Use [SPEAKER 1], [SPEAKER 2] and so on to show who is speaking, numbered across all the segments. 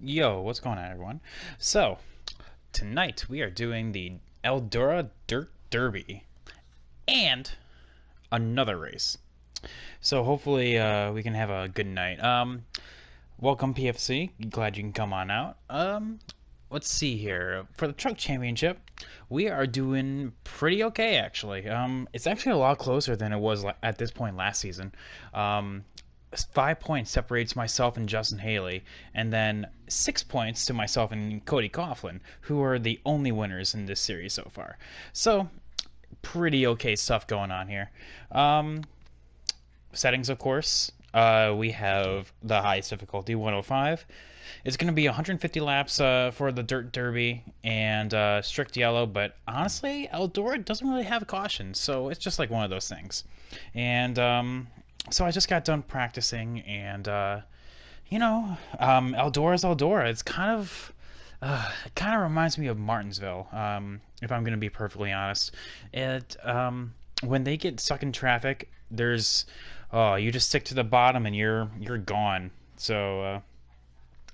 [SPEAKER 1] Yo, what's going on, everyone? So, tonight we are doing the Eldora Dirt Derby and another race. So, hopefully, we can have a good night. Welcome, PFC. Glad you can come on out. Let's see here. For the Truck Championship, we are doing pretty okay, actually. It's actually a lot closer than it was at this point last season. 5 points separates myself and Justin Haley, and then 6 points to myself and Cody Coughlin, who are the only winners in this series so far. So, pretty okay stuff going on here. Settings, of course. We have the highest difficulty, 105. It's going to be 150 laps for the Dirt Derby and strict yellow, but honestly, Eldora doesn't really have caution, so it's just like one of those things. And so I just got done practicing, and Eldora's Eldora. It's it kind of reminds me of Martinsville, if I'm going to be perfectly honest. When they get stuck in traffic, you just stick to the bottom and you're gone. So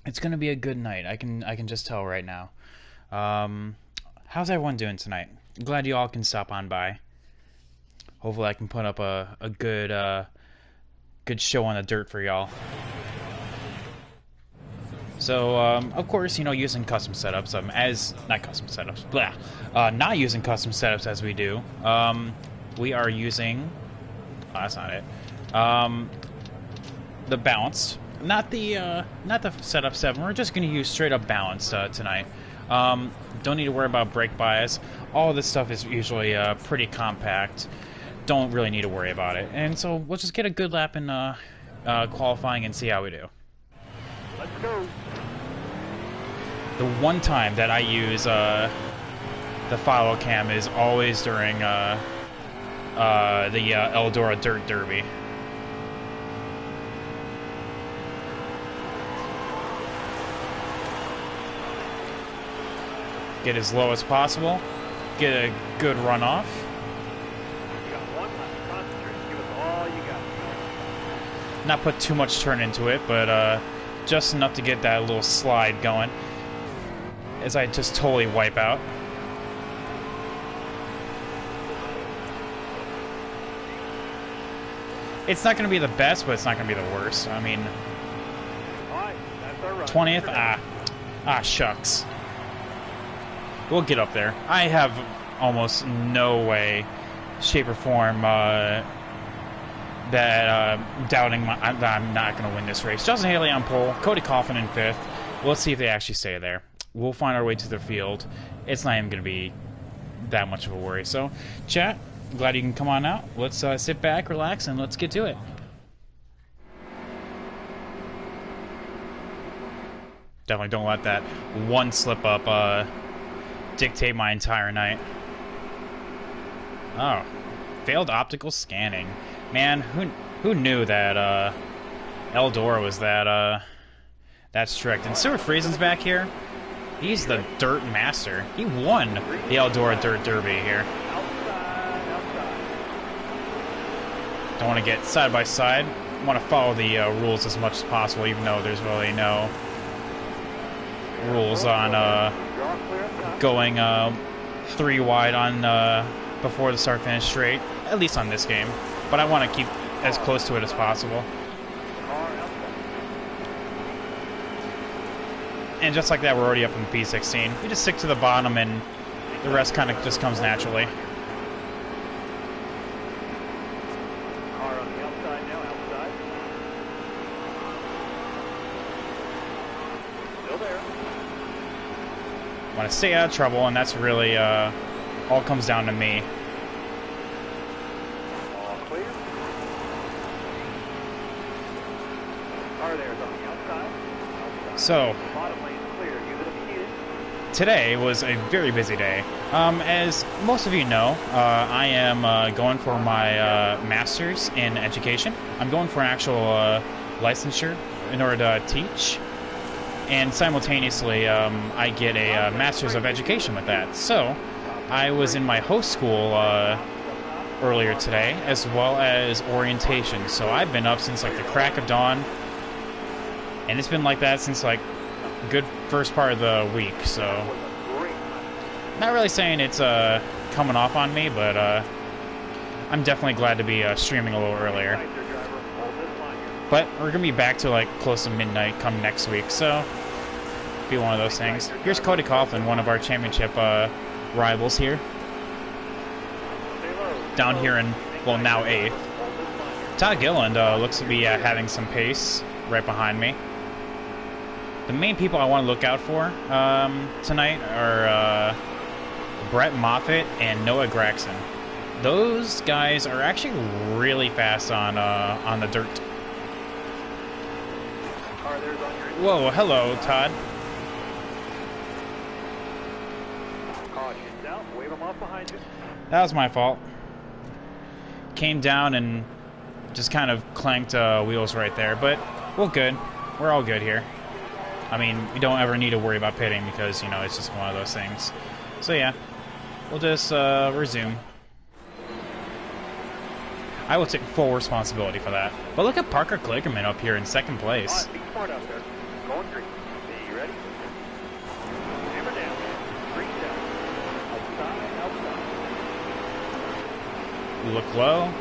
[SPEAKER 1] it's going to be a good night. I can just tell right now. How's everyone doing tonight? Glad you all can stop on by. Hopefully I can put up a good show on the dirt for y'all. So, of course, using custom setups, not using custom setups as we do, we are using, that's not it, the balanced, not the setup 7, we're just going to use straight up balanced tonight. Don't need to worry about brake bias. All this stuff is usually pretty compact. Don't really need to worry about it. And so we'll just get a good lap in qualifying and see how we do.
[SPEAKER 2] Let's go.
[SPEAKER 1] The one time that I use the follow cam is always during the Eldora Dirt Derby. Get as low as possible. Get a good runoff. Not put too much turn into it, but just enough to get that little slide going as I just totally wipe out. It's not going to be the best, but it's not going to be the worst. I mean, 20th? Shucks. We'll get up there. I have almost no way, shape, or form doubting that I'm not going to win this race. Justin Haley on pole, Cody Coughlin in 5th. Let's see if they actually stay there. We'll find our way to the field. It's not even going to be that much of a worry. So, chat, glad you can come on out. Let's sit back, relax, and let's get to it. Definitely don't let that one slip up dictate my entire night. Oh, failed optical scanning. Man, who knew that Eldora was that strict? And Stuart Friesen's back here. He's the dirt master. He won the Eldora Dirt Derby here. Don't want to get side by side. Want to follow the rules as much as possible, even though there's really no rules on going 3 wide on before the start finish straight. At least on this game. But I want to keep as close to it as possible. And just like that, we're already up in P16. We just stick to the bottom, and the rest kind of just comes naturally.
[SPEAKER 2] Car on the outside now, outside. Still there.
[SPEAKER 1] Want to stay out of trouble, and that's really all comes down to me. So, today was a very busy day. As most of you know, I am going for my master's in education. I'm going for an actual licensure in order to teach. And simultaneously, I get a master's of education with that. So, I was in my host school earlier today, as well as orientation. So I've been up since like the crack of dawn, and it's been like that since like good first part of the week, so
[SPEAKER 2] Was a great time.
[SPEAKER 1] not really saying it's coming off on me, but I'm definitely glad to be streaming a little earlier.
[SPEAKER 2] Inside there, driver. Hold this line here.
[SPEAKER 1] But we're gonna be back to like close to midnight come next week, so be one of those things. Here's Cody Coughlin, one of our championship rivals here,
[SPEAKER 2] Stay low.
[SPEAKER 1] down here in, well, now 8th.
[SPEAKER 2] Hold this line here.
[SPEAKER 1] Todd Gilliland looks to be having some pace right behind me. The main people I want to look out for tonight are Brett Moffitt and Noah Gregson. Those guys are actually really fast on the dirt.
[SPEAKER 2] Car there's on your
[SPEAKER 1] Whoa, hello, Todd.
[SPEAKER 2] cautions out. Wave them off behind you.
[SPEAKER 1] That was my fault. Came down and just kind of clanked wheels right there, but we're good. We're all good here. I mean, we don't ever need to worry about pitting because, you know, it's just one of those things. So yeah, we'll just resume. I will take full responsibility for that. But look at Parker Kligerman up here in second place.
[SPEAKER 2] Be smart out there. Going green. You ready? Hammer down. Green down. Outside.
[SPEAKER 1] Look low.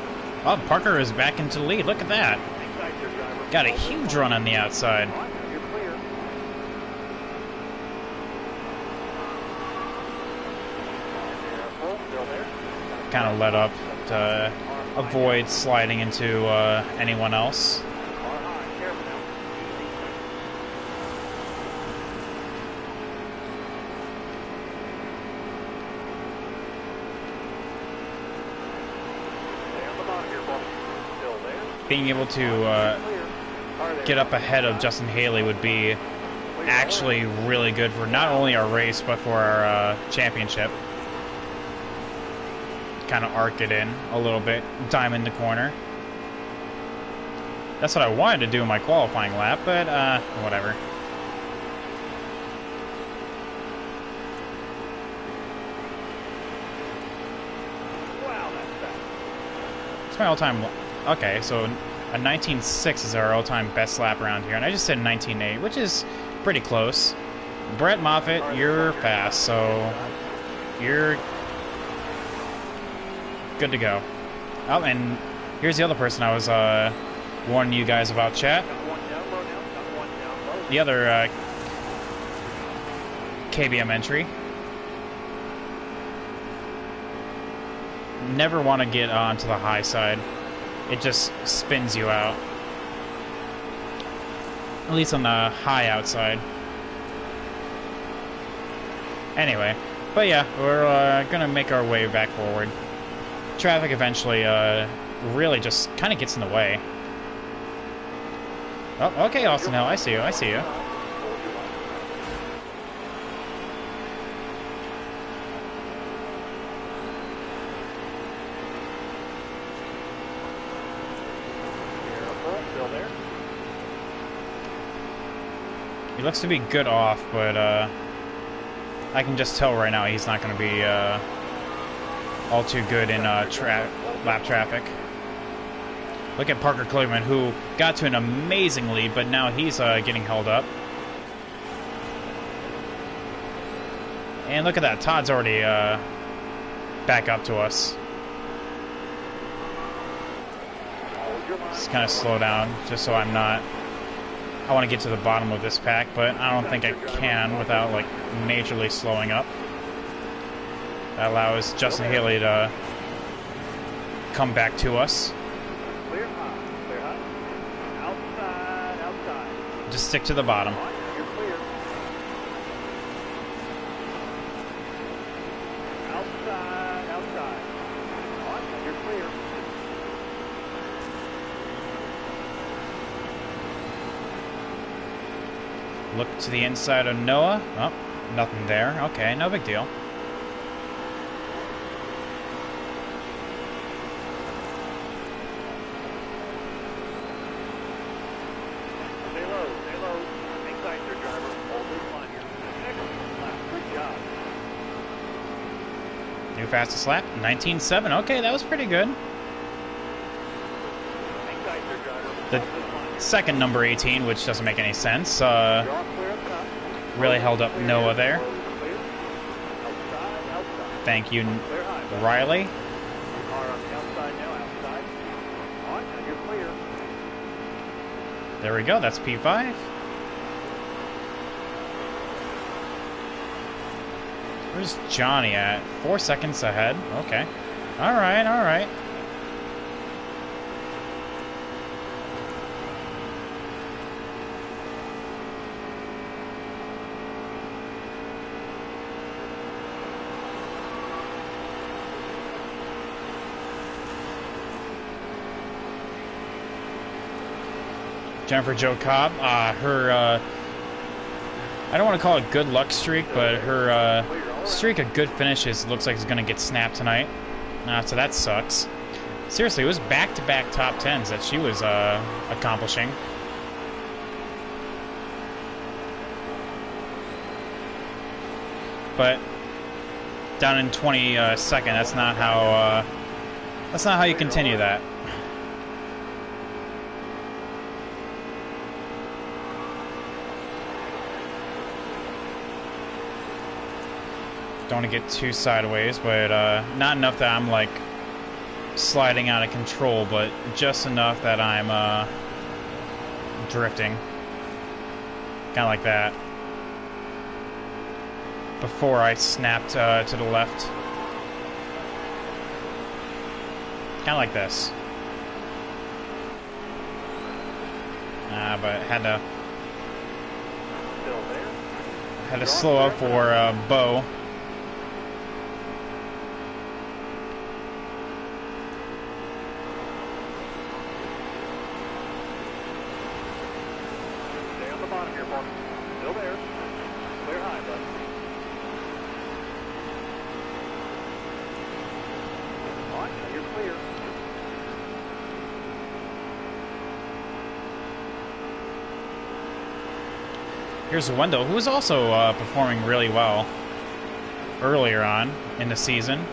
[SPEAKER 1] Oh, Parker is back into the lead. Look at that.
[SPEAKER 2] Inside there, driver.
[SPEAKER 1] Got a huge run on the outside.
[SPEAKER 2] You're clear. Careful. Still there.
[SPEAKER 1] Kind of let up to avoid sliding into anyone else.
[SPEAKER 2] Car high. Careful now. Stay on the bottom here, Bob. Still there.
[SPEAKER 1] Being able to
[SPEAKER 2] Clear. Car there.
[SPEAKER 1] get up ahead of Justin Haley would be actually really good for not only our race but for our championship. Kind of arc it in a little bit, diamond the corner. That's what I wanted to do in my qualifying lap, but whatever.
[SPEAKER 2] Wow, that's fast.
[SPEAKER 1] It's my all-time. Okay, so a 19.6 is our all-time best lap around here, and I just said 19.8, which is pretty close. Brett Moffitt, you're fast, so you're good to go. Oh, and here's the other person I was warning you guys about, chat.
[SPEAKER 2] Got one down low now. Got one down low.
[SPEAKER 1] The other KBM entry. Never want to get onto the high side. It just spins you out. At least on the high outside. Anyway, but yeah, we're gonna make our way back forward. Traffic eventually really just kind of gets in the way. Oh, okay, Austin Hill, I see you, I see you.
[SPEAKER 2] Careful. Still there.
[SPEAKER 1] He looks to be good off, but I can just tell right now he's not going to be all too good in lap traffic. Look at Parker Kligerman, who got to an amazing lead, but now he's getting held up. And look at that, Todd's already back up to us. Just kind of slow down, just so I'm not... I want to get to the bottom of this pack, but I don't think I can without, like, majorly slowing up. That allows Justin Haley to come back to us.
[SPEAKER 2] Clear high. Clear high. Outside. Outside.
[SPEAKER 1] Just stick to the bottom.
[SPEAKER 2] On. You're clear. Outside. Outside. On. You're clear.
[SPEAKER 1] Look to the inside of Noah. Oh, nothing there. Okay, no big deal.
[SPEAKER 2] Stay low. Stay low. Inside your driver. Hold this line here. Excellent lap. Good job.
[SPEAKER 1] New fastest lap, 19.7. Okay, that was pretty good.
[SPEAKER 2] Inside your driver.
[SPEAKER 1] The
[SPEAKER 2] Hold this line here.
[SPEAKER 1] second number 18, which doesn't make any sense.
[SPEAKER 2] You're all clear up top.
[SPEAKER 1] Really held up Noah there.
[SPEAKER 2] Clear. Outside, outside.
[SPEAKER 1] Thank you,
[SPEAKER 2] Clear high.
[SPEAKER 1] Riley.
[SPEAKER 2] Car on the outside now, outside. On, now you're clear.
[SPEAKER 1] There we go. That's P5. Where's Johnny at? 4 seconds ahead. Okay. All right, all right. Jennifer Jo Cobb, her, I don't want to call it good luck streak, but her streak of good finishes looks like it's going to get snapped tonight. So that sucks. Seriously, it was back-to-back top 10s that she was accomplishing. But down in 22nd, that's not how you continue that. Don't want to get too sideways, but not enough that I'm like sliding out of control, but just enough that I'm drifting. Kind of like that. Before I snapped to the left. Kind of like this. But had to slow up for Bo.
[SPEAKER 2] Bottom here, Mark. Still there. Clear high, bud. On, now you're clear.
[SPEAKER 1] Here's Wendell, who was also performing really well earlier on in the season.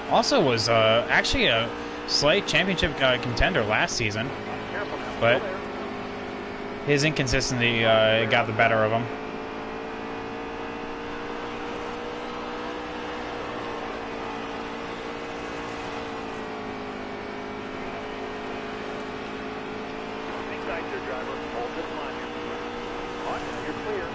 [SPEAKER 1] Also was actually a slight championship contender last season, but his inconsistency got the better of him.
[SPEAKER 2] Inside your driver. Hold this line here. On, now you're clear.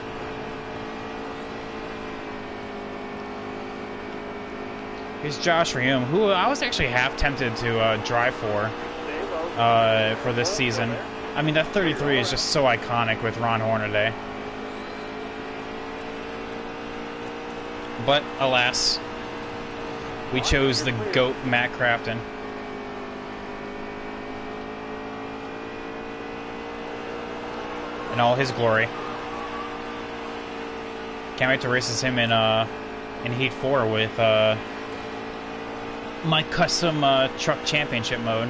[SPEAKER 1] Here's Josh Reum, who I was actually half tempted to drive for this season. I mean, that 33 is just so iconic with Ron Hornaday. But, alas, we chose the GOAT Matt Crafton. In all his glory. Can't wait to race as him in Heat 4 with my custom truck championship mode.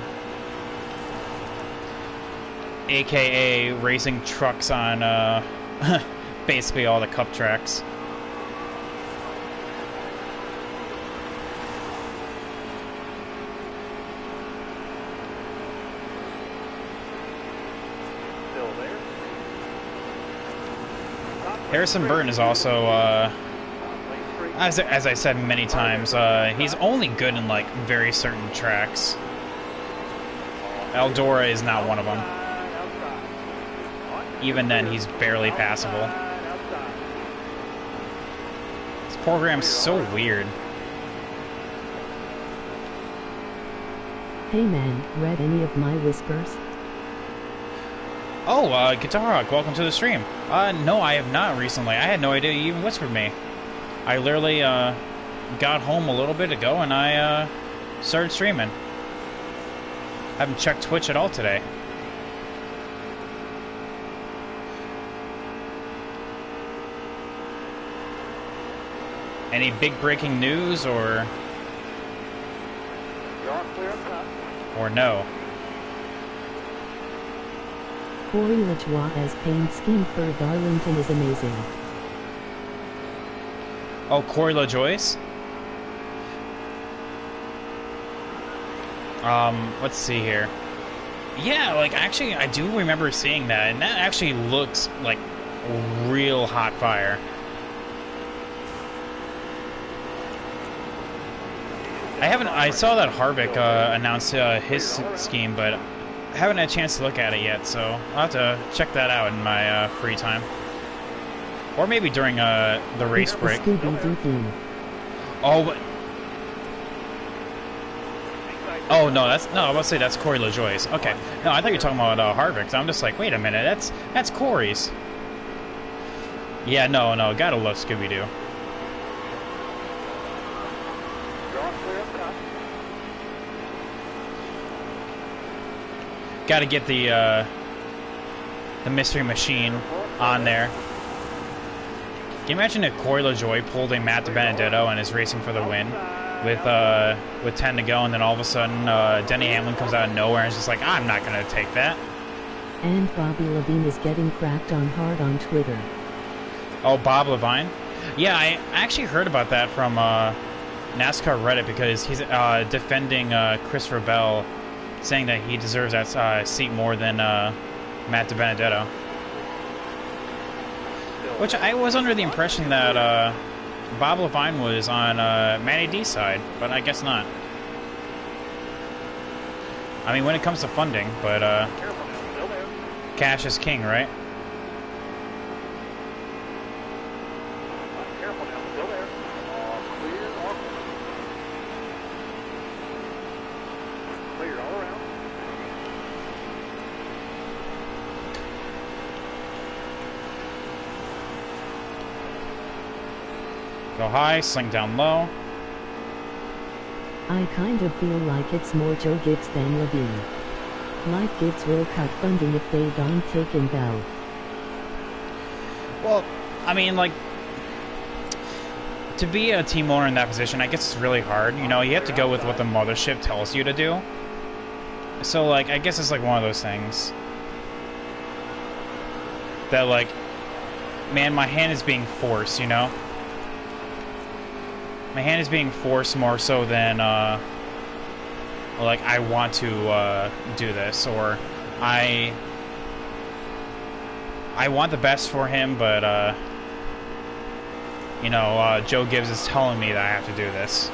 [SPEAKER 1] AKA racing trucks on basically all the cup tracks.
[SPEAKER 2] Still there.
[SPEAKER 1] Harrison Burton is also, as I said many times, he's only good in like very certain tracks. Eldora is not one of them. Even then, he's barely passable. This program's so weird.
[SPEAKER 3] Hey man, read any of my whispers?
[SPEAKER 1] Oh, Guitar Rock, welcome to the stream. No, I have not recently. I had no idea you even whispered me. I literally, got home a little bit ago and I, started streaming. Haven't checked Twitch at all today. Any big breaking news or no?
[SPEAKER 3] Corey LaJoie as paint scheme for Darlington is amazing.
[SPEAKER 1] Oh, Corey LaJoie? Let's see here. Yeah, like, actually, I do remember seeing that, and that actually looks, like, real hot fire. I saw that Harvick announced his scheme, but I haven't had a chance to look at it yet, so I'll have to check that out in my free time. Or maybe during the race
[SPEAKER 3] It's
[SPEAKER 1] break.
[SPEAKER 3] the Scooby-Doo theme.
[SPEAKER 1] Oh no, I was about to say that's Corey LaJoie's. Okay, no, I thought you were talking about Harvick. So I'm just like, wait a minute, that's Corey's. Yeah, no, gotta love Scooby-Doo. Gotta get the mystery machine on there. Can you imagine if Corey LaJoie pulled a Matt DiBenedetto and is racing for the win with 10 to go, and then all of a sudden Denny Hamlin comes out of nowhere and is just like, I'm not gonna take that.
[SPEAKER 3] And Bobby Levine is getting cracked on hard on Twitter.
[SPEAKER 1] Oh, Bob Levine? Yeah, I actually heard about that from NASCAR Reddit because he's defending Christopher Bell, saying that he deserves that seat more than Matt DiBenedetto. Which I was under the impression that Bob Levine was on Matty D's side, but I guess not. I mean, when it comes to funding, but cash is king, right?
[SPEAKER 2] Careful now, still there. Clear, clear all around.
[SPEAKER 1] Go high, sling down low.
[SPEAKER 3] I kind of feel like it's more Joe Gibbs than Levine. Like Gibbs will cut funding if they don't take in Bell.
[SPEAKER 1] Well, I mean, like, to be a team owner in that position, I guess it's really hard. You know, you have to go with what the mothership tells you to do. So, like, I guess it's like one of those things that, like, man, my hand is being forced, you know? My hand is being forced more so than, like, I want to do this, or I want the best for him, but, you know, Joe Gibbs is telling me that I have to do this.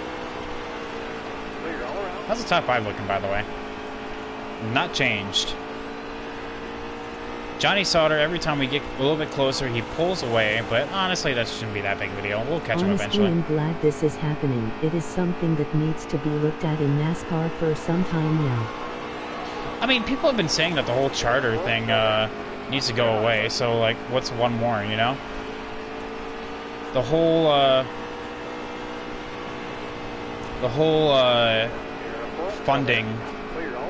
[SPEAKER 2] Clear all around.
[SPEAKER 1] How's the top 5 looking, by the way? Not changed. Johnny Sauter, every time we get a little bit closer, he pulls away, but honestly, that shouldn't be that big of a deal. We'll catch him
[SPEAKER 3] Honestly,
[SPEAKER 1] eventually.
[SPEAKER 3] I'm glad this is happening. It is something that needs to be looked at in NASCAR for some time now.
[SPEAKER 1] I mean, people have been saying that the whole charter thing needs to go away, so, like, what's one more, you know? The whole funding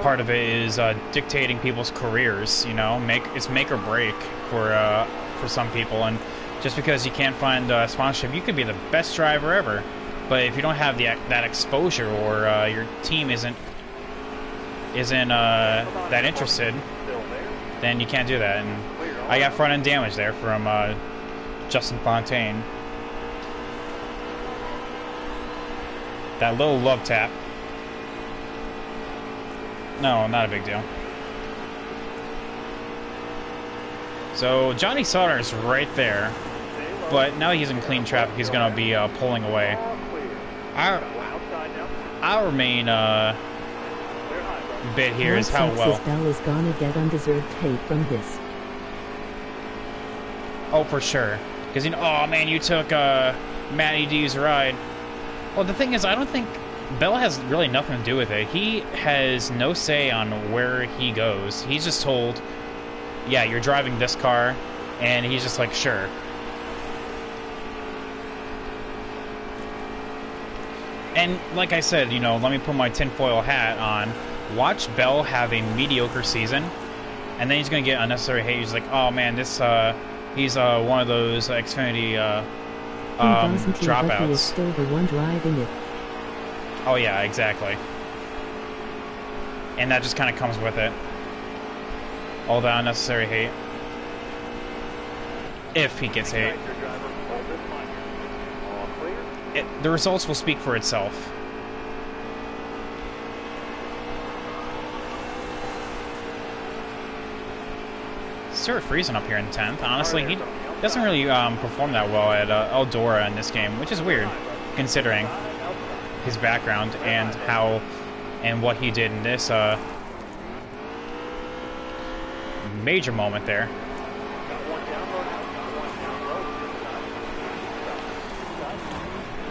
[SPEAKER 1] part of it is dictating people's careers, you know? It's make or break for some people, and just because you can't find sponsorship, you could be the best driver ever, but if you don't have that exposure, or your team isn't that interested, then you can't do that. And I got front end damage there from Justin Fontaine. That little love tap. No, not a big deal. So Johnny Sauter is right there, but now he's in clean traffic. He's going to be pulling away. Our main bit here is how well.
[SPEAKER 3] Bell is gonna get undeserved hate from this.
[SPEAKER 1] Oh, for sure. Because, you know, oh man, you took Matty D's ride. Well, the thing is, I don't think Bell has really nothing to do with it. He has no say on where he goes. He's just told, yeah, you're driving this car, and he's just like, sure. And like I said, you know, let me put my tinfoil hat on. Watch Bell have a mediocre season, and then he's going to get unnecessary hate. He's like, oh man, this, he's one of those Xfinity dropouts.
[SPEAKER 3] But he is still the one driving it.
[SPEAKER 1] Oh yeah, exactly. And that just kind of comes with it. All that unnecessary hate. If he gets hate. The results will speak for itself. Stuart Friesen up here in 10th. Honestly, doesn't really perform that well at Eldora in this game, which is weird, considering his background and how and what he did in this major moment there.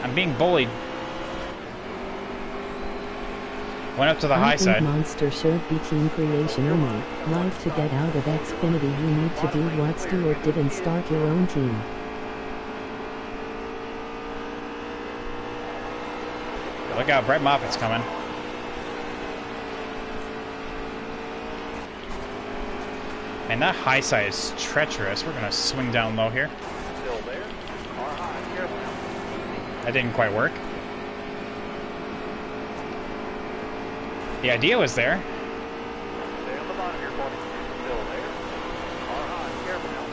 [SPEAKER 1] I'm being bullied. Went up to the high side.
[SPEAKER 3] Monster should be team creation only. Like to get out of Xfinity, you need to do what Stewart did and start your own team.
[SPEAKER 1] Look out, Brett Moffitt's coming. Man, that high side is treacherous. We're gonna swing down low here.
[SPEAKER 2] Still there. Car high. Careful.
[SPEAKER 1] That didn't quite work. The idea was there.
[SPEAKER 2] Stay on the bottom here, Courtney. Still there. Car high. Careful now.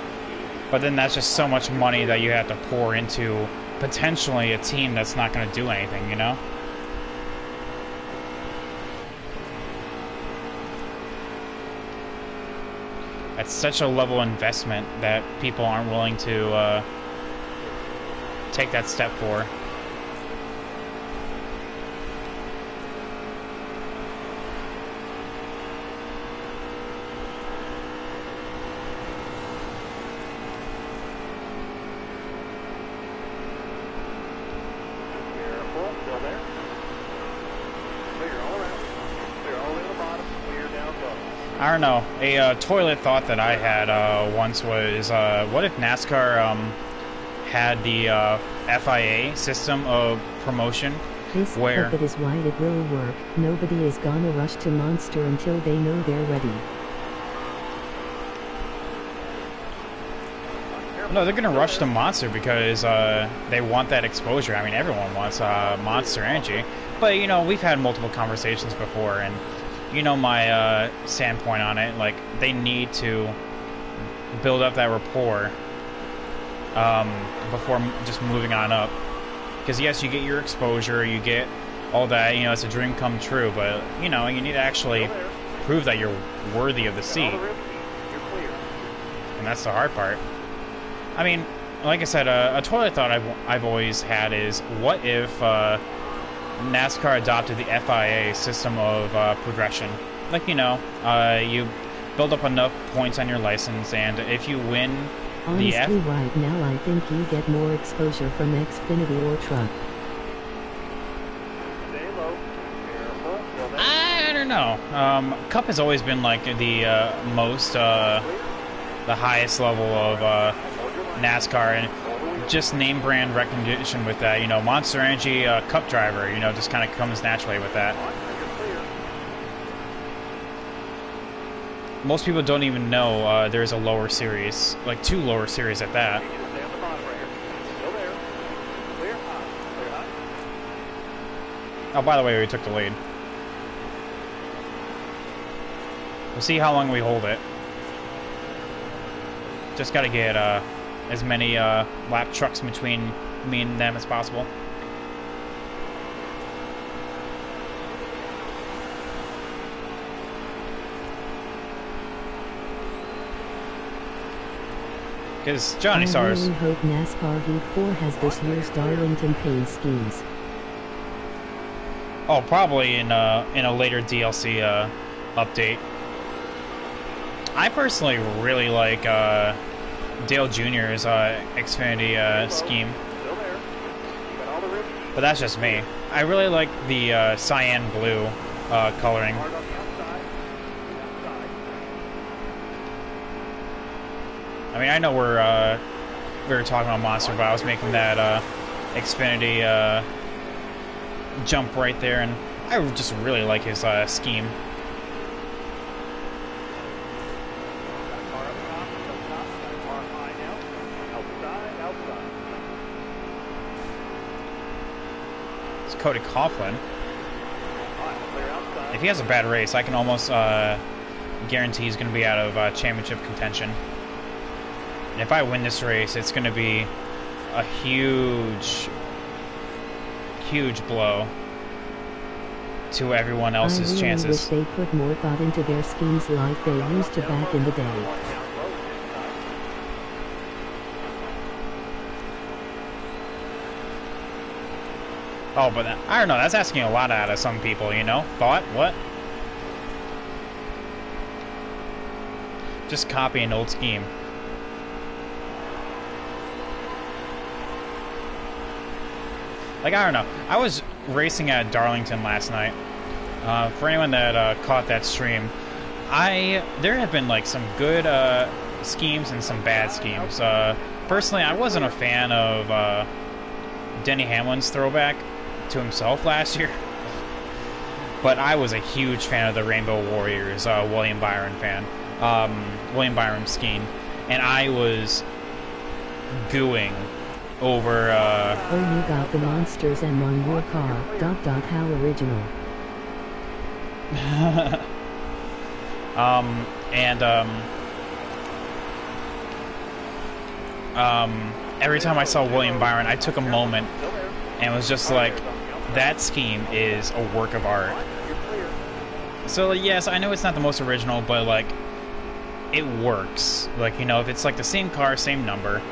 [SPEAKER 1] But then that's just so much money that you have to pour into potentially a team that's not going to do anything, you know? That's such a level investment that people aren't willing to take that step for.
[SPEAKER 2] Careful. Still there. Clear all around. Clear all the way to the bottom. Clear down low.
[SPEAKER 1] I don't know. A toilet thought that I had once was, what if NASCAR had the FIA system of promotion?
[SPEAKER 3] This
[SPEAKER 1] Where?
[SPEAKER 3] puppet is why it will work. Nobody is gonna rush to Monster until they know they're ready.
[SPEAKER 1] No, they're gonna rush the Monster because they want that exposure. I mean, everyone wants Monster energy, but you know, we've had multiple conversations before, and you know my standpoint on it. Like, they need to build up that rapport before just moving on up. Because yes, you get your exposure, you get all that. You know, it's a dream come true, but you know, you need to actually prove that you're worthy of the seat,
[SPEAKER 2] All the rib seat. You're clear.
[SPEAKER 1] and that's the hard part. I mean, like I said, a toilet thought I've always had is, what if NASCAR adopted the FIA system of progression? Like, you know, you build up enough points on your license, and if you win the
[SPEAKER 3] Honestly, right now I think you get more exposure from Xfinity or Truck.
[SPEAKER 2] Stay low. Careful. Still there.
[SPEAKER 1] I don't know. Cup has always been like the most, the highest level of NASCAR, and just name brand recognition with that. You know, Monster Energy Cup driver, you know, just kind of comes naturally with that.
[SPEAKER 2] You're clear.
[SPEAKER 1] Most people don't even know there's a lower series, like 2 lower series at that.
[SPEAKER 2] You need to stay on the bottom right here. Still there. Clear high. Clear high.
[SPEAKER 1] Oh, by the way, we took the lead. We'll see how long we hold it. Just gotta get as many lap trucks between me and them as possible. Because Johnny
[SPEAKER 3] I
[SPEAKER 1] Stars.
[SPEAKER 3] really hope NASCAR Heat 4 has this year's Darlington paint schemes.
[SPEAKER 1] Oh, probably in a later DLC update. I personally really like Dale Jr.'s Xfinity scheme,
[SPEAKER 2] Still there. You got all the rib seat.
[SPEAKER 1] but that's just me. I really like the cyan blue coloring.
[SPEAKER 2] Hard on the outside. Outside.
[SPEAKER 1] I mean, I know we were talking about Monster, but I was making that Xfinity jump right there, and I just really like his scheme.
[SPEAKER 2] Got car up top. Up top. Got car high now. Outside. Outside.
[SPEAKER 1] It's Cody Coughlin.
[SPEAKER 2] High. Clear outside.
[SPEAKER 1] If he has a bad race, I can almost guarantee he's going to be out of championship contention. And if I win this race, it's going to be a huge, huge blow to everyone else's
[SPEAKER 3] I really
[SPEAKER 1] chances.
[SPEAKER 3] wish they put more thought into their schemes like they used to back in the day.
[SPEAKER 1] Oh, but I don't know. That's asking a lot out of some people, you know? Thought? What? Just copy an old scheme. Like, I don't know. I was racing at Darlington last night. For anyone that caught that stream, there have been like some good schemes and some bad schemes. Personally, I wasn't a fan of Denny Hamlin's throwback to himself last year, but I was a huge fan of the Rainbow Warriors William Byron scheme, and I was gooing over.
[SPEAKER 3] Oh, you got the monsters and won your car. How original.
[SPEAKER 1] Every time I saw William Byron, I took a moment and was just like, that scheme is a work of art. So yes, I know it's not the most original, but like, it works. Like, you know, if it's like the same car, same number,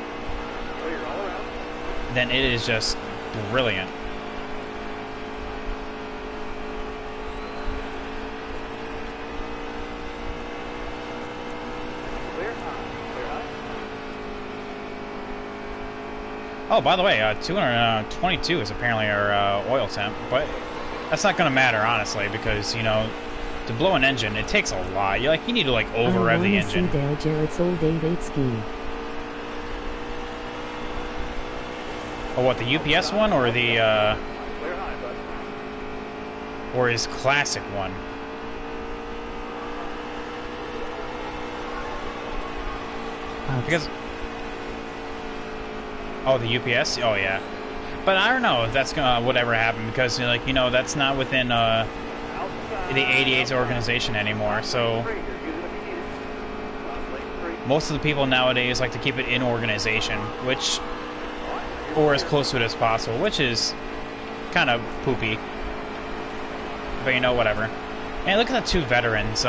[SPEAKER 1] then it is just brilliant. Oh, by the way, 222 is apparently our oil temp, but that's not going to matter, honestly, because, you know, to blow an engine, it takes a lot. You need to, like, over-rev the engine.
[SPEAKER 3] Dale Jarrett's old Date scheme.
[SPEAKER 1] Oh, what, the UPS one, or the, or his classic one? Because... Oh, the UPS? Oh, yeah. But I don't know if that's gonna whatever happen, because, like, you know, that's not within the 88's organization anymore, so most of the people nowadays like to keep it in organization, which, or as close to it as possible, which is kind of poopy. But, you know, whatever. And look at the two veterans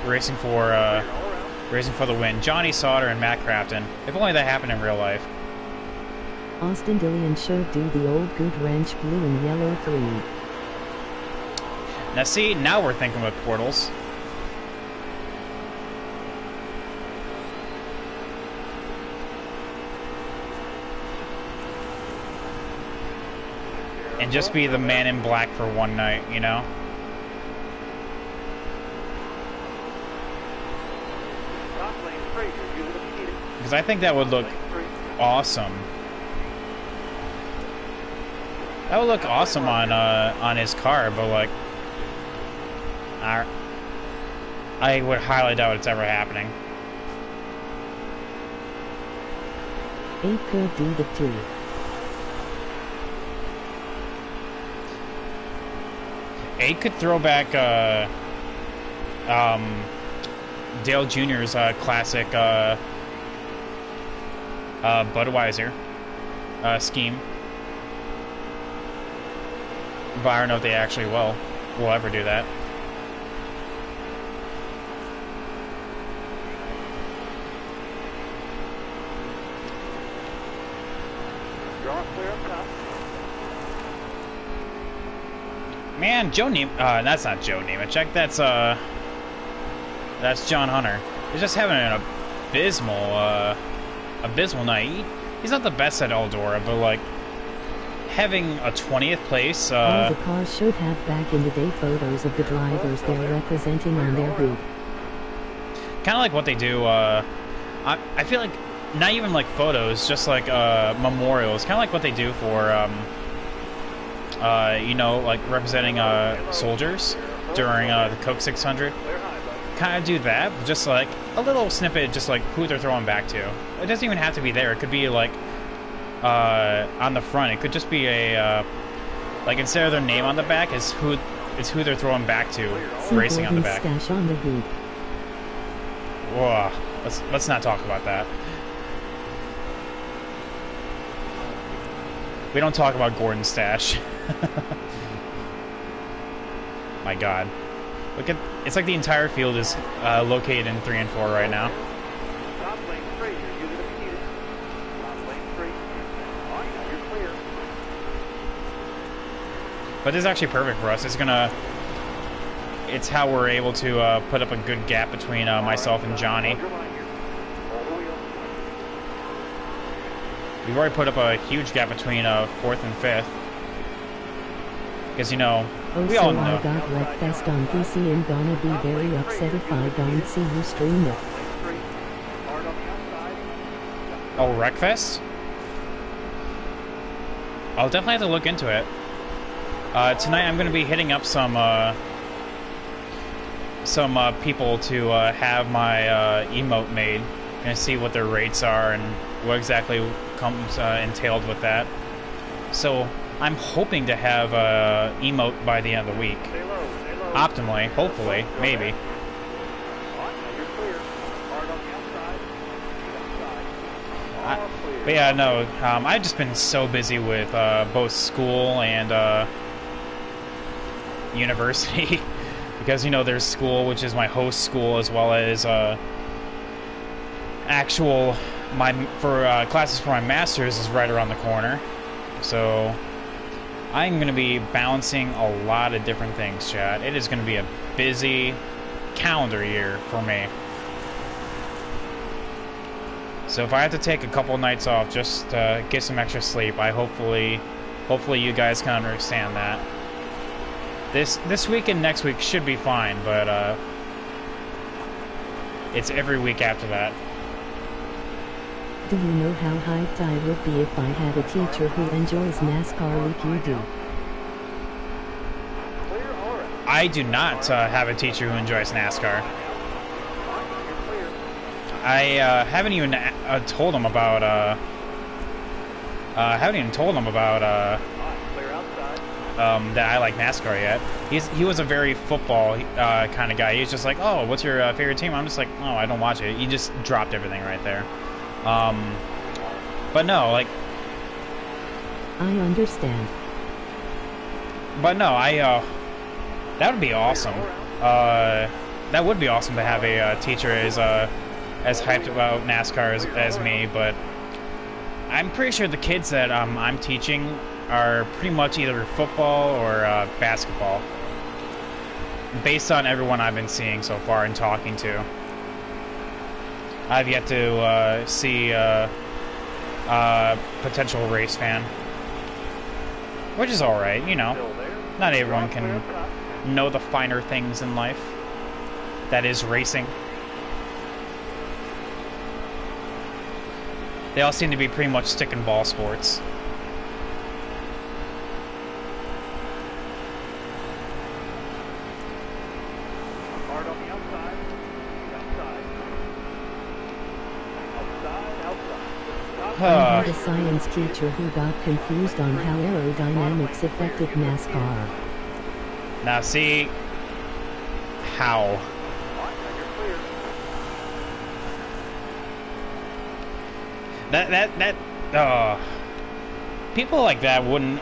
[SPEAKER 1] racing for the win. Johnny Sauter and Matt Crafton. If only that happened in real life.
[SPEAKER 3] Austin Dillon should do the old Goot Wrench blue and yellow 3.
[SPEAKER 1] Now see, now we're thinking with portals. And just be the man in black for one night, you know? Because I think that would look awesome. That would look awesome on his car, but like, I would highly doubt it's ever happening.
[SPEAKER 3] 8 could do the 2.
[SPEAKER 1] Eight could throw back Dale Jr.'s classic Budweiser scheme. But I don't know if they actually will ever do that. Man, that's not Joe Nemechek. That's John Hunter. He's just having an abysmal night. He's not the best at Eldora, but like, having a 20th place.
[SPEAKER 3] All the cars should have back in the day photos of the drivers they're representing on their boot.
[SPEAKER 1] Kind of like what they do. I feel like not even like photos, just like memorials. Kind of like what they do for, you know, like representing soldiers during the Coke 600. Kind of do that, just like a little snippet, just like who they're throwing back to. It doesn't even have to be there. It could be like. On the front, it could just be a like, instead of their name on the back, is who they're throwing back to, racing on the back.
[SPEAKER 3] Stash on the hood.
[SPEAKER 1] Whoa, let's not talk about that. We don't talk about Gordon's stash. My God, look at, it's like the entire field is located in 3 and 4 right now. But this is actually perfect for us. It's how we're able to put up a good gap between myself and Johnny. We've already put up a huge gap between 4th and 5th. Because, you know,
[SPEAKER 3] Oh,
[SPEAKER 1] we
[SPEAKER 3] so
[SPEAKER 1] all know.
[SPEAKER 3] I got Wreckfest on PC and gonna be very upset if I don't see you stream it.
[SPEAKER 1] Oh, Wreckfest? I'll definitely have to look into it. Tonight I'm going to be hitting up some people to have my emote made. Gonna see what their rates are and what exactly comes entailed with that. So I'm hoping to have emote by the end of the week. Optimally, hopefully, maybe. But yeah, no, I've just been so busy with both school and university. Because, you know, there's school, which is my host school, as well as actual classes for my master's is right around the corner. So I'm going to be balancing a lot of different things, chat. It is going to be a busy calendar year for me. So if I have to take a couple nights off just to get some extra sleep, hopefully you guys can understand that. This week and next week should be fine, but it's every week after that.
[SPEAKER 3] Do you know how hyped I would be if I had a teacher who enjoys NASCAR like you do?
[SPEAKER 1] I do not have a teacher who enjoys NASCAR. I haven't even told him about that I like NASCAR yet. He was a very football kind of guy. He was just like, oh, what's your favorite team? I'm just like, oh, I don't watch it. He just dropped everything right there. But no, like,
[SPEAKER 3] I understand.
[SPEAKER 1] but no, that would be awesome. That would be awesome to have a teacher as hyped about NASCAR as me, but I'm pretty sure the kids that I'm teaching are pretty much either football or basketball, based on everyone I've been seeing so far and talking to. I've yet to see a potential race fan, which is alright, you know. Not everyone can know the finer things in life. That is racing. They all seem to be pretty much stick and ball sports.
[SPEAKER 2] Hard on the outside. Outside.
[SPEAKER 3] I had a science teacher who got confused on how aerodynamics affected NASCAR.
[SPEAKER 1] Now see how. People like that wouldn't.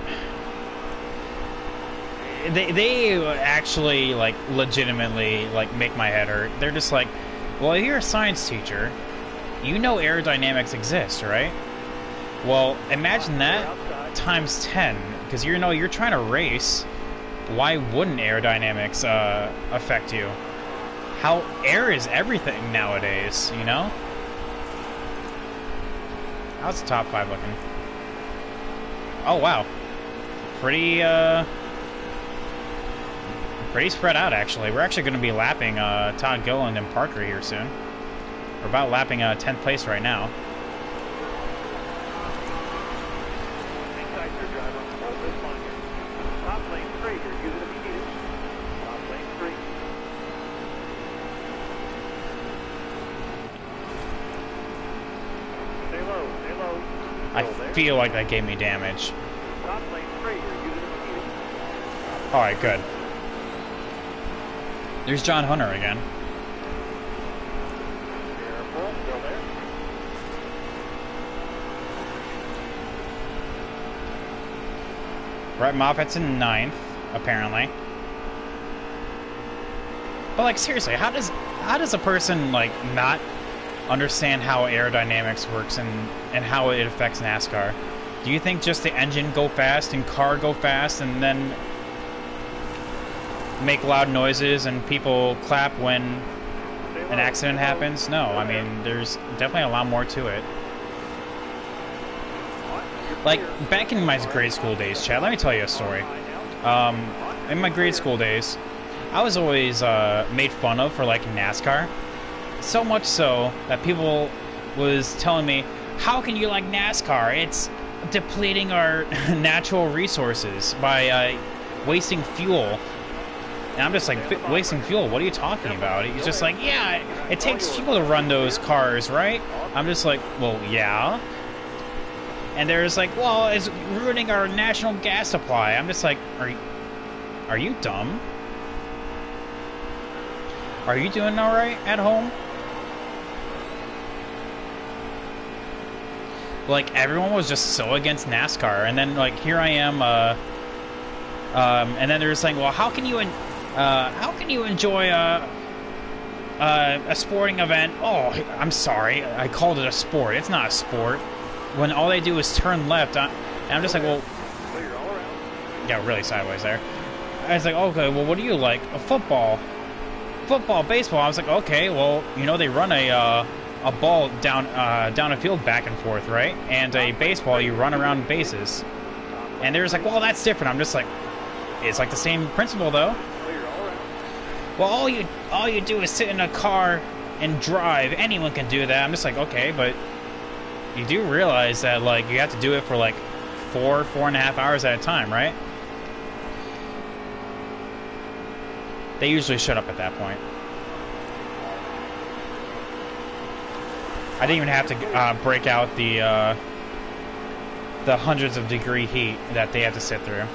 [SPEAKER 1] They actually, like, legitimately, like, make my head hurt. They're just like, well, if you're a science teacher, you know aerodynamics exist, right? Well, imagine that times 10, because you know you're trying to race. Why wouldn't aerodynamics affect you? How air is everything nowadays, you know? How's the top 5 looking? Oh, wow. Pretty spread out, actually. We're actually going to be lapping Todd Gilliland and Parker here soon. We're about lapping 10th place right now.
[SPEAKER 2] Top lane 3, you're using it if you need it. Top lane 3. Stay low, stay low.
[SPEAKER 1] I
[SPEAKER 2] Still there.
[SPEAKER 1] feel like that gave me damage.
[SPEAKER 2] Top lane 3, you're using it if you need it.
[SPEAKER 1] Alright, good. There's John Hunter again.
[SPEAKER 2] Careful, still there.
[SPEAKER 1] Brett Moffat's in 9th, apparently. But, like, seriously, how does a person, like, not understand how aerodynamics works and how it affects NASCAR? Do you think just the engine go fast and car go fast, and then make loud noises and people clap when an accident happens. No, I mean, there's definitely a lot more to it. Like, back in my grade school days, Chad, let me tell you a story. In my grade school days, I was always made fun of for liking NASCAR. So much so that people was telling me, how can you like NASCAR? It's depleting our natural resources by wasting fuel. And I'm just like, wasting fuel? What are you talking about? He's just like, yeah, it takes fuel to run those cars, right? I'm just like, well, yeah. And they're just like, well, it's ruining our national gas supply. I'm just like, are you dumb? Are you doing all right at home? Like, everyone was just so against NASCAR, and then like here I am, and then they're saying, well, how can you enjoy a sporting event? Oh, I'm sorry, I called it a sport. It's not a sport. When all they do is turn left, and I'm just like, well, yeah, really sideways there. I was like, okay, well, what do you like? A football, baseball. I was like, okay, well, you know, they run a ball down a field back and forth, right? And a baseball, you run around bases. And they're just like, well, that's different. I'm just like, it's like the same principle, though. Well, all you do is sit in a car and drive. Anyone can do that. I'm just like, okay, but you do realize that, like, you have to do it for like 4.5 hours at a time, right? They usually shut up at that point. I didn't even have to break out the hundreds of degree heat that they had to sit through.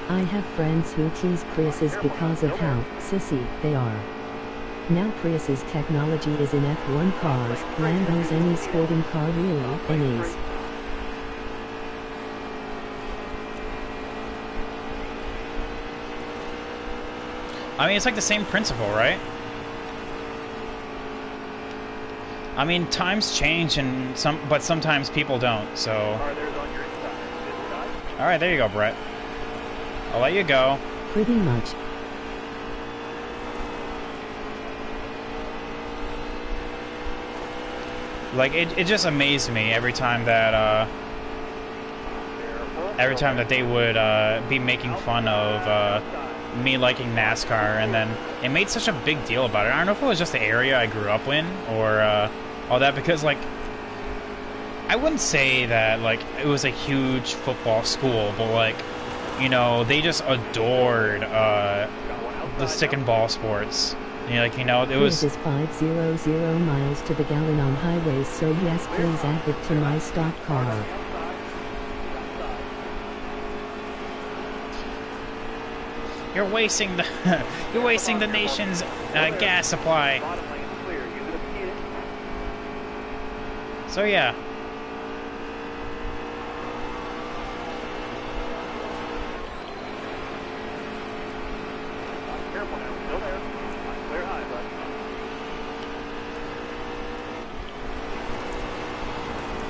[SPEAKER 3] I have friends who tease Priuses because of how sissy they are. Now Prius's technology is in F1 cars, Lambo's any sporting car really, any's.
[SPEAKER 1] I mean, it's like the same principle, right? I mean, times change, and but sometimes people don't. So, all right, there you go, Brett. I'll let you go.
[SPEAKER 3] Pretty much.
[SPEAKER 1] Like, it just amazed me every time that they would be making fun of me liking NASCAR, and then it made such a big deal about it. I don't know if it was just the area I grew up in, or all that, because, like, I wouldn't say that, like, it was a huge football school, but, like, you know, they just adored the stick and ball sports. And, like, you know, it was...
[SPEAKER 3] This is 500 miles to the gallon on highways, so yes, please add it to my stock car.
[SPEAKER 1] You're wasting the nation's gas supply. So yeah.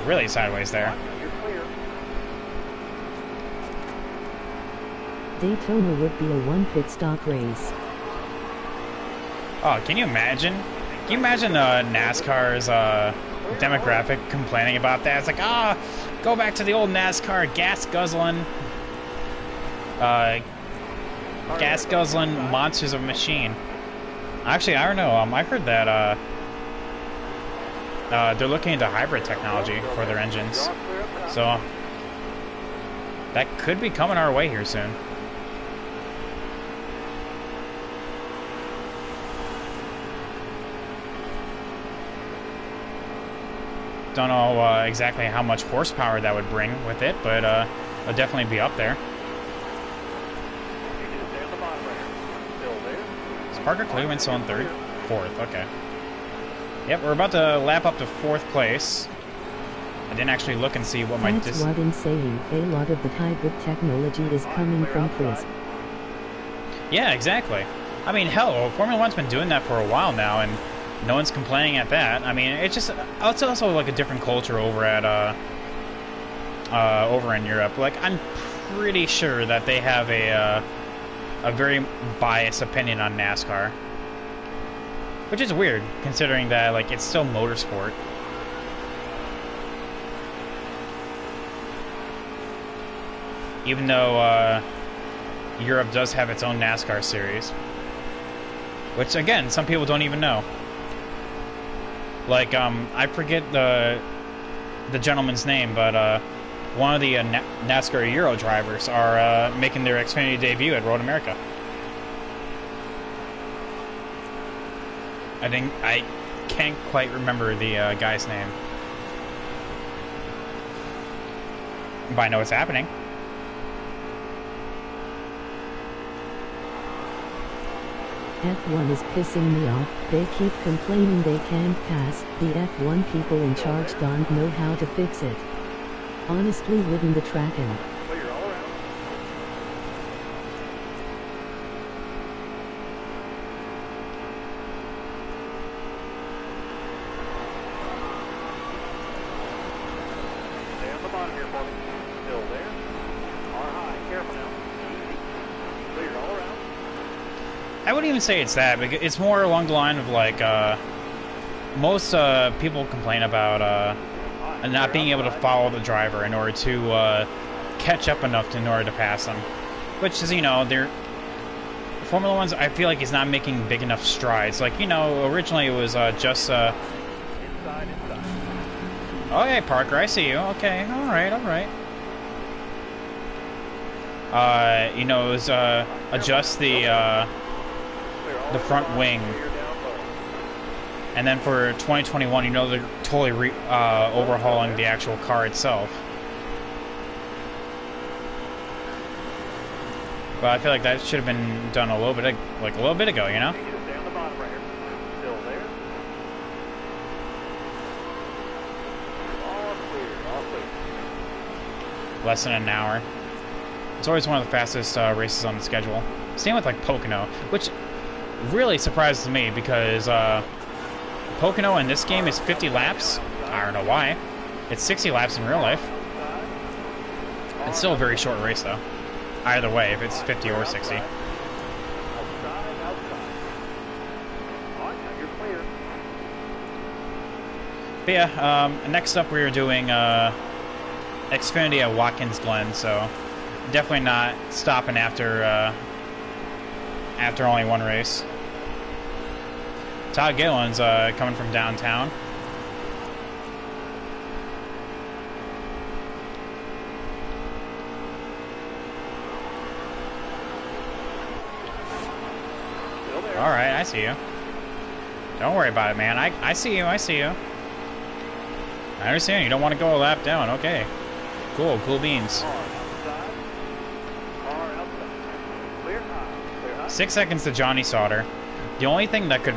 [SPEAKER 1] Really sideways there.
[SPEAKER 3] Daytona would be a one pit stop race.
[SPEAKER 1] Oh, can you imagine? Can you imagine NASCAR's demographic complaining about that? It's like, go back to the old NASCAR gas guzzling monsters of a machine. Actually, I don't know. I've heard that they're looking into hybrid technology for their engines, so that could be coming our way here soon. Don't know exactly how much horsepower that would bring with it, but it'll definitely be up there. Is Parker Cleveland still in third? Fourth, okay. Yep, we're about to lap up to fourth place. I didn't actually look and see what my...
[SPEAKER 3] That's what I'm saying. A lot of the hybrid technology is coming from Prius.
[SPEAKER 1] Yeah, exactly. I mean, hell, Formula 1's been doing that for a while now, and no one's complaining at that. I mean, it's also like a different culture over at over in Europe. Like, I'm pretty sure that they have a very biased opinion on NASCAR, which is weird considering that like it's still motorsport. Even though Europe does have its own NASCAR series, which again some people don't even know. Like I forget the gentleman's name, but one of the NASCAR Euro drivers are making their Xfinity debut at Road America. I can't quite remember the guy's name, but I know it's happening.
[SPEAKER 3] F1 is pissing me off. They keep complaining they can't pass. The F1 people in charge don't know how to fix it. Honestly, wouldn't the tracking?
[SPEAKER 2] Clear all around. Stay on the bottom here for me. Still there. R high. Careful now. Easy. Clear all around.
[SPEAKER 1] I wouldn't even say it's that, but it's more along the line of like most people complain about not being able to follow the driver in order to catch up enough in order to pass them, which is, you know, Formula One's, I feel like, is not making big enough strides. Like, you know, originally it was just
[SPEAKER 2] Inside.
[SPEAKER 1] okay, Parker, I see you. Okay, all right. You know, it was adjust the front wing. And then for 2021, you know, they're totally overhauling the actual car itself. But I feel like that should have been done a little bit ago, you know?
[SPEAKER 2] Stay on the bottom right here. Still there. All clear.
[SPEAKER 1] Less than an hour. It's always one of the fastest races on the schedule. Same with like Pocono, which really surprises me because Pocono in this game is 50 laps. I don't know why. It's 60 laps in real life. It's still a very short race though. Either way, if it's 50 or 60.
[SPEAKER 2] Outside. All right, now you're clear.
[SPEAKER 1] But yeah, next up we are doing Xfinity at Watkins Glen, so definitely not stopping after only one race. Todd Gillen's coming from downtown.
[SPEAKER 2] Still there.
[SPEAKER 1] All right, I see you. Don't worry about it, man. I see you. I see you. I understand. You don't want to go a lap down. Okay. Cool beans.
[SPEAKER 2] Car outside. Car outside. Clear high. Clear high.
[SPEAKER 1] 6 seconds to Johnny Sauter. The only thing that could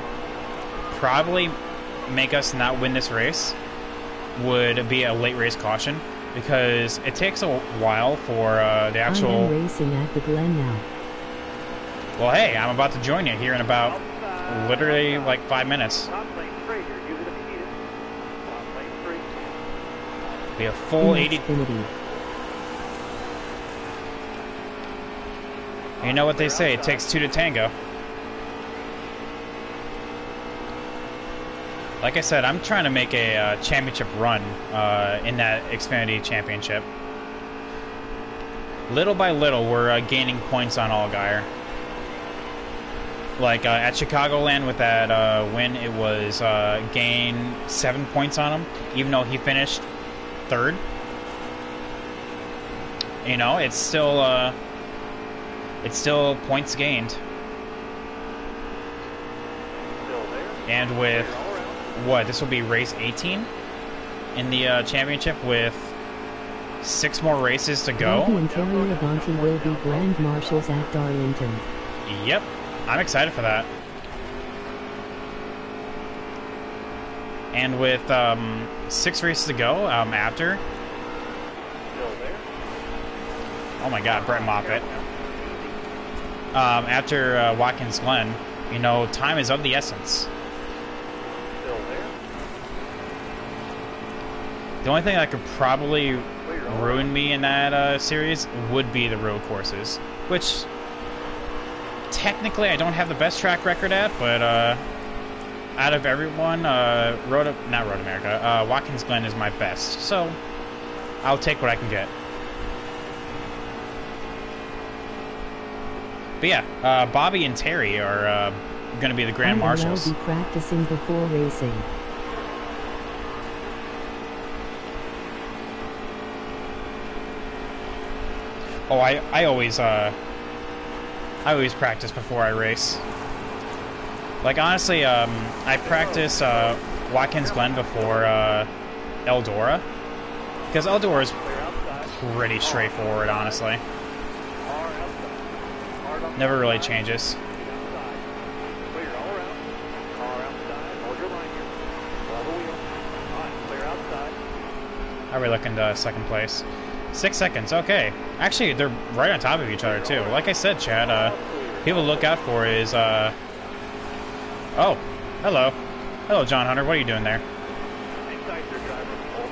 [SPEAKER 1] probably make us not win this race would be a late race caution, because it takes a while for the
[SPEAKER 3] I
[SPEAKER 1] actual...
[SPEAKER 3] am racing at the Glen now.
[SPEAKER 1] Well, hey, I'm about to join you here in about literally like 5 minutes.
[SPEAKER 2] Top lane straight here. Use it if you need it. Top lane straight.
[SPEAKER 1] Be a full 80...
[SPEAKER 3] Xfinity.
[SPEAKER 1] You know what they say, it takes two to tango. Like I said, I'm trying to make a championship run in that Xfinity Championship. Little by little, we're gaining points on Allgaier. Like at Chicagoland with that win, it was gain 7 points on him, even though he finished third. You know, it's still points gained.
[SPEAKER 2] Still there.
[SPEAKER 1] And with
[SPEAKER 2] Clear all around.
[SPEAKER 1] what, this will be race 18 in the championship with 6 more races to
[SPEAKER 3] Bobby
[SPEAKER 1] go.
[SPEAKER 3] and Terry Labonte will be grand marshals at Darlington.
[SPEAKER 1] Yep, I'm excited for that. And with 6 races to go after,
[SPEAKER 2] Still there.
[SPEAKER 1] oh my god, Brett Moffitt. After Watkins Glen, you know, time is of the essence.
[SPEAKER 2] Still there.
[SPEAKER 1] The only thing that could probably
[SPEAKER 2] Clear all
[SPEAKER 1] ruined me in that series would be the road courses, which technically I don't have the best track record at, but out of everyone, not Road America, Watkins Glen is my best, so I'll take what I can get. But yeah, Bobby and Terry are going to be the Grand Marshals.
[SPEAKER 3] I'll be practicing before racing.
[SPEAKER 1] Oh, I always practice before I race. Like, honestly, I practice Watkins Glen before Eldora, because Eldora is pretty straightforward, honestly. Never really changes. How are we looking to second place? 6 seconds, okay. Actually, they're right on top of each other, too. Like I said, Chad, people to look out for is, oh, hello. Hello, John Hunter, what are you doing there?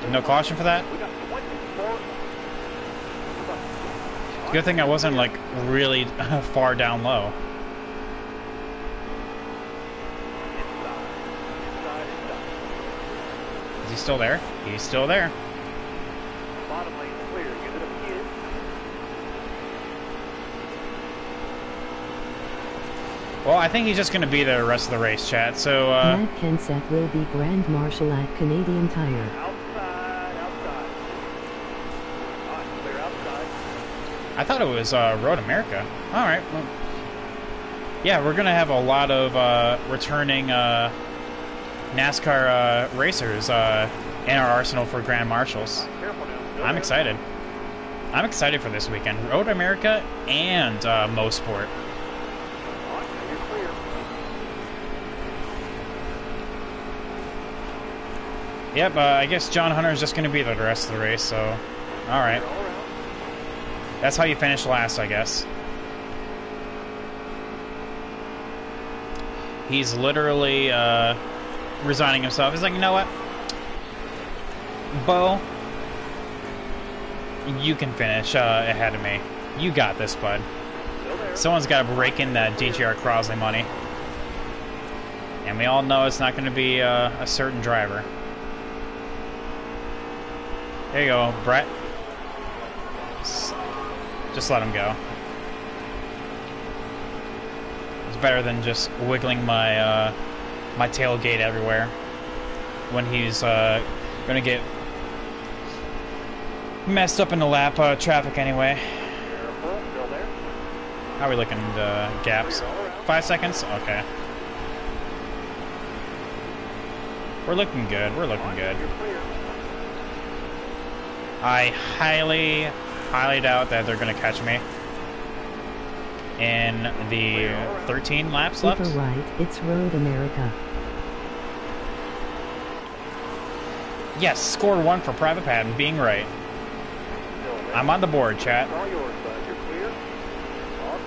[SPEAKER 1] No caution for that? Good thing I wasn't, like, really far down low. Is he still there? He's still there.
[SPEAKER 2] Bottom lane clear. Use it if needed.
[SPEAKER 1] Well, I think he's just going to be there the rest of the race, chat. So,
[SPEAKER 3] Matt Kenseth will be Grand Marshal at Canadian Tire.
[SPEAKER 2] Outside. Clear outside.
[SPEAKER 1] I thought it was Road America. All right. Well, yeah, we're going to have a lot of returning NASCAR racers in our arsenal for Grand Marshals.
[SPEAKER 2] Careful now.
[SPEAKER 1] I'm excited. I'm excited for this weekend. Road America and Mosport.
[SPEAKER 2] You're clear.
[SPEAKER 1] Yep, I guess John Hunter is just going to be there the rest of the race, so... Alright.
[SPEAKER 2] All around.
[SPEAKER 1] That's how you finish last, I guess. He's literally resigning himself. He's like, you know what? Bo, you can finish ahead of me. You got this, bud.
[SPEAKER 2] Still there.
[SPEAKER 1] Someone's got to break in that DGR Crosley money. And we all know it's not going to be a certain driver. There you go, Brett. Just let him go. It's better than just wiggling my my tailgate everywhere when he's gonna get messed up in the lap traffic anyway.
[SPEAKER 2] Careful. Still there.
[SPEAKER 1] How are we looking gaps? 5 seconds? Okay. We're looking good. We're looking good.
[SPEAKER 2] You're clear.
[SPEAKER 1] I highly doubt that they're going to catch me in the 13 laps
[SPEAKER 3] Keep
[SPEAKER 1] left.
[SPEAKER 3] her right, it's Road America.
[SPEAKER 1] Yes, score 1 for Private Patton being right.
[SPEAKER 2] Still there.
[SPEAKER 1] I'm on the board, chat.
[SPEAKER 2] It's all yours, bud. You're clear. Awesome.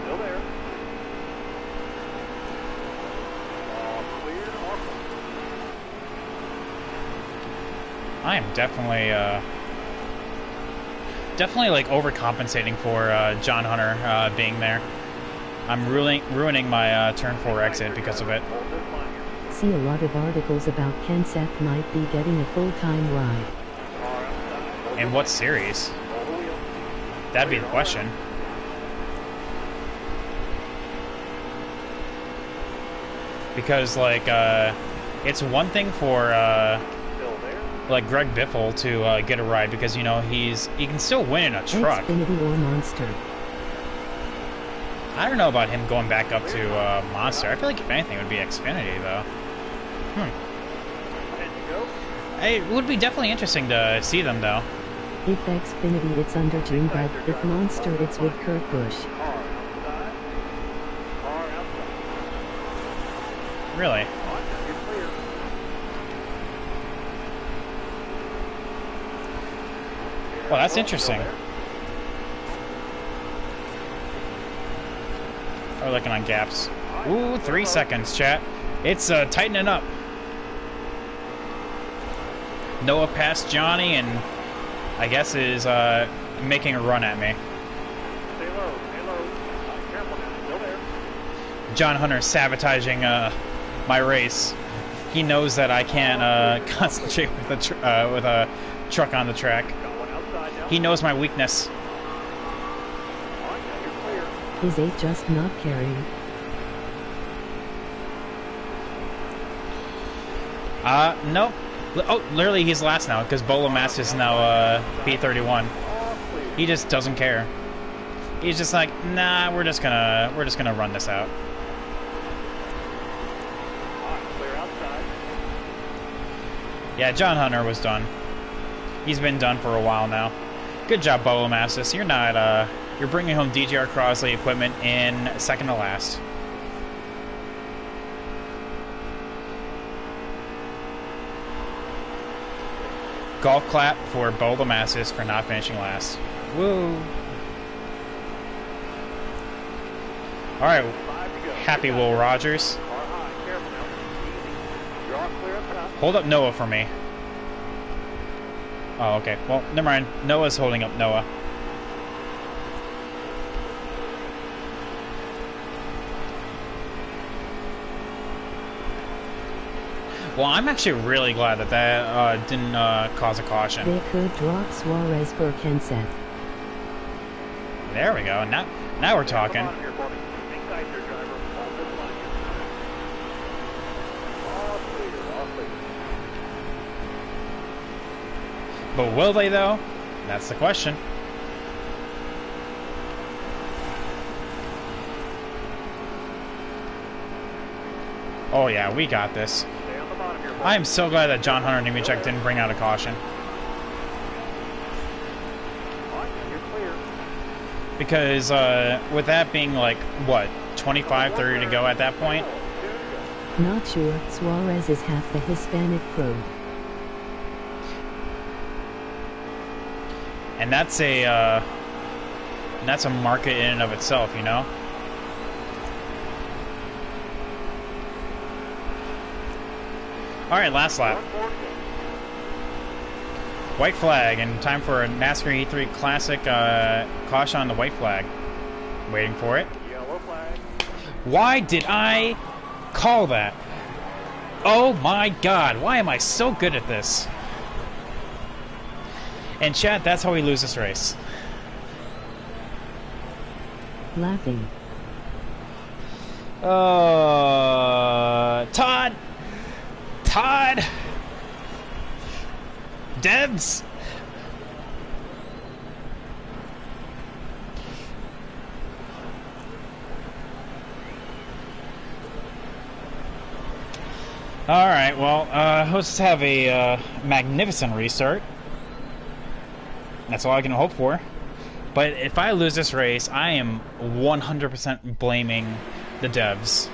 [SPEAKER 2] Still there. All clear. Awesome.
[SPEAKER 1] I am definitely like overcompensating for John Hunter being there. I'm ruining my turn 4 exit because of it.
[SPEAKER 2] Hold this line here.
[SPEAKER 3] See a lot of articles about Kenseth might be getting a full-time ride.
[SPEAKER 2] Car outside. Hold
[SPEAKER 1] In
[SPEAKER 2] the
[SPEAKER 1] what
[SPEAKER 2] line.
[SPEAKER 1] series?
[SPEAKER 2] Hold the wheel.
[SPEAKER 1] That'd be the question. Because like it's one thing for
[SPEAKER 2] Still there.
[SPEAKER 1] like Greg Biffle to get a ride because you know he can still win in a truck.
[SPEAKER 3] Xfinity or Monster.
[SPEAKER 1] I don't know about him going back up to Monster. I feel like if anything it would be Xfinity though.
[SPEAKER 2] And you go.
[SPEAKER 1] It would be definitely interesting to see them though.
[SPEAKER 3] If Xfinity it's under June, but if Monster it's with Kurt Busch.
[SPEAKER 2] Car outside. Car outside.
[SPEAKER 1] Really.
[SPEAKER 2] On, you're clear.
[SPEAKER 1] Well, that's
[SPEAKER 2] Careful.
[SPEAKER 1] interesting.
[SPEAKER 2] Still there.
[SPEAKER 1] We're looking on gaps. Ooh, 3 seconds, chat. It's tightening up. Noah passed Johnny and I guess is making a run at me.
[SPEAKER 2] Stay low, stay low. Careful now, still there.
[SPEAKER 1] John Hunter sabotaging my race. He knows that I can't concentrate with a truck on the track.
[SPEAKER 2] Got one outside now.
[SPEAKER 1] He knows my weakness.
[SPEAKER 2] On, now you're clear.
[SPEAKER 3] Is 8 just not carrying?
[SPEAKER 1] Nope. Oh, literally he's last now because Bolomas is now P31.
[SPEAKER 2] All clear.
[SPEAKER 1] He just doesn't care. He's just like, nah, we're just gonna run this out.
[SPEAKER 2] On, clear outside.
[SPEAKER 1] Yeah, John Hunter was done. He's been done for a while now. Good job, Bolomastis. You're not you're bringing home DGR Crosley equipment in second to last. Golf clap for Bolomastis for not finishing last. Woo! All right,
[SPEAKER 2] 5 to go.
[SPEAKER 1] happy Will Rogers.
[SPEAKER 2] Car high, careful now. Easy. You're all clear up top.
[SPEAKER 1] Hold up Noah for me. Oh, okay. Well, never mind. Noah's holding up Noah. Well, I'm actually really glad that that didn't cause a caution.
[SPEAKER 3] They could drop Suarez for Kenseth.
[SPEAKER 1] There we go. Now we're talking.
[SPEAKER 2] Come on here, buddy. Inside there, driver. All good line here. All clear, all clear.
[SPEAKER 1] But will they, though? That's the question. Oh, yeah, we got this.
[SPEAKER 2] Stay on the bottom here, buddy.
[SPEAKER 1] I am so glad that John Hunter Nemechek didn't bring out a caution.
[SPEAKER 2] On, you're clear.
[SPEAKER 1] Because with that being like, what, 25, 30 to go at that point?
[SPEAKER 2] 2 to go.
[SPEAKER 3] Not sure, Suarez is half the Hispanic crew.
[SPEAKER 1] And that's a market in and of itself, you know? Alright, last lap.
[SPEAKER 2] 1 more to go.
[SPEAKER 1] White flag, and time for a NASCAR E3 Classic caution on the white flag. Waiting for it.
[SPEAKER 2] Yellow flag.
[SPEAKER 1] Why did I call that? Oh my god, why am I so good at this? And chat, that's how we lose this race.
[SPEAKER 3] Laughing.
[SPEAKER 1] Todd! Todd! Debs! Alright, well, let's have a magnificent restart. That's all I can hope for. But if I lose this race, I am 100% blaming the devs.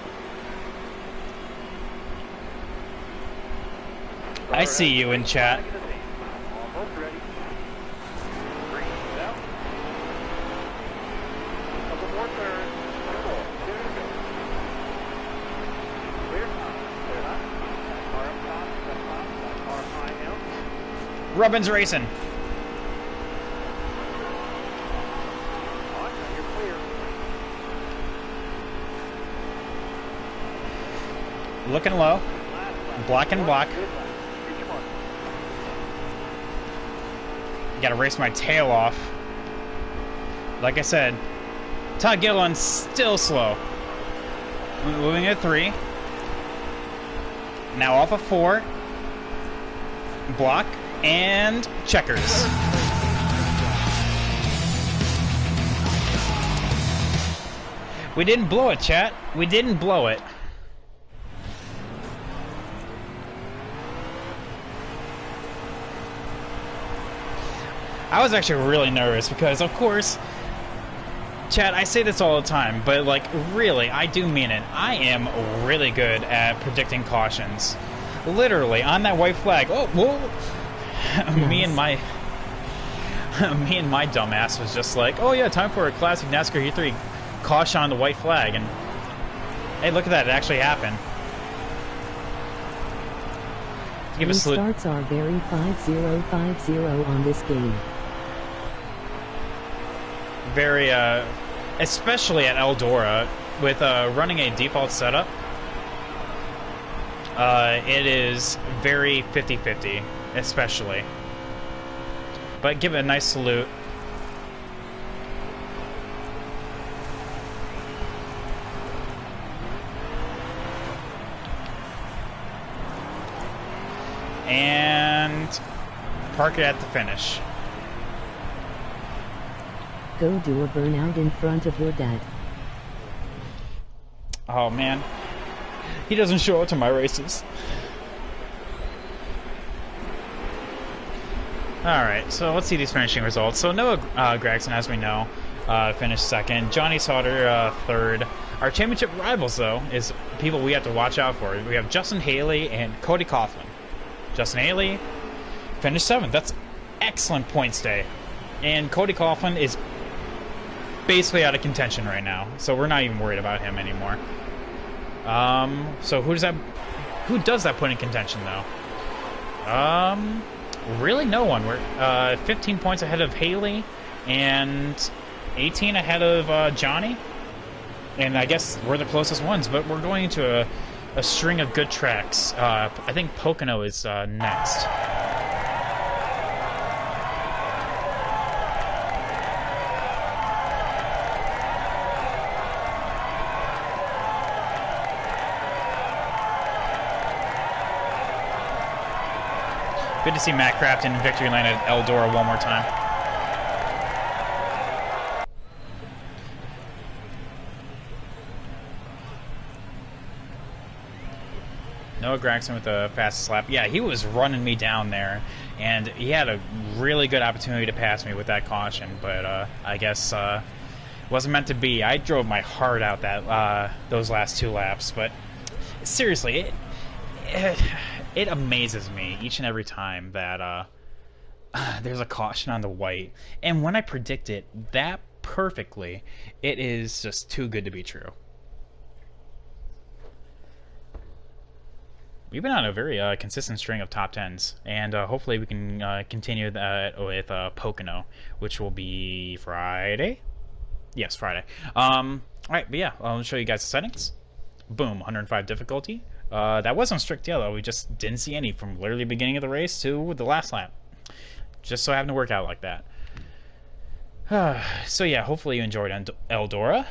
[SPEAKER 1] I see you in chat.
[SPEAKER 2] Almost ready. Green's out. Couple more turns. 1 more. 2 to go. Clear high. Clear high. Car up top. Step top. Car high now.
[SPEAKER 1] Robbins racing.
[SPEAKER 2] On. Now you're clear.
[SPEAKER 1] Looking low.
[SPEAKER 2] Last lap.
[SPEAKER 1] Black and black.
[SPEAKER 2] Good lap. Reach your mark.
[SPEAKER 1] Gotta race my tail off. Like I said, Todd Gilliland's still slow. Moving at 3. Now off of 4. Block and checkers. We didn't blow it, chat. We didn't blow it. I was actually really nervous because, of course, chat, I say this all the time, but, like, really, I do mean it. I am really good at predicting cautions. Literally, on that white flag. Oh, whoa! me and my dumbass was just like, oh yeah, time for a classic NASCAR E3 caution on the white flag, and Hey, look at that. It actually happened. Give a salute.
[SPEAKER 3] Restarts are very 5050 on this game.
[SPEAKER 1] Very, especially at Eldora, with running a default setup, it is very 50-50, especially. But give it a nice salute. And park it at the finish.
[SPEAKER 3] Go do a burnout in front of your dad.
[SPEAKER 1] Oh man, he doesn't show up to my races. Alright, so let's see these finishing results. So Noah Gregson, as we know, finished second. Johnny Sauter, third. Our championship rivals, though, is people we have to watch out for. We have Justin Haley and Cody Coughlin. Justin Haley finished seventh. That's excellent points day. And Cody Coughlin is basically out of contention right now, so we're not even worried about him anymore. So who does that put in contention, though? Really no one. We're 15 points ahead of Haley and 18 ahead of Johnny. And I guess we're the closest ones, but we're going into a string of good tracks. I think Pocono is next. Good to see Matt Crafton in victory lane at Eldora one more time. Noah Gregson with the fastest lap. Yeah, he was running me down there, and he had a really good opportunity to pass me with that caution, but I guess it wasn't meant to be. I drove my heart out that those last two laps, but seriously, it amazes me each and every time that there's a caution on the white, and when I predict it that perfectly, it is just too good to be true. We've been on a very consistent string of top 10s, and hopefully we can continue that with Pocono, which will be Friday? Yes, Friday. Alright, but yeah, I'll show you guys the settings. Boom, 105 difficulty. That wasn't strict yellow, we just didn't see any from literally the beginning of the race to the last lap. Just so happened to work out like that. So yeah, hopefully you enjoyed Eldora.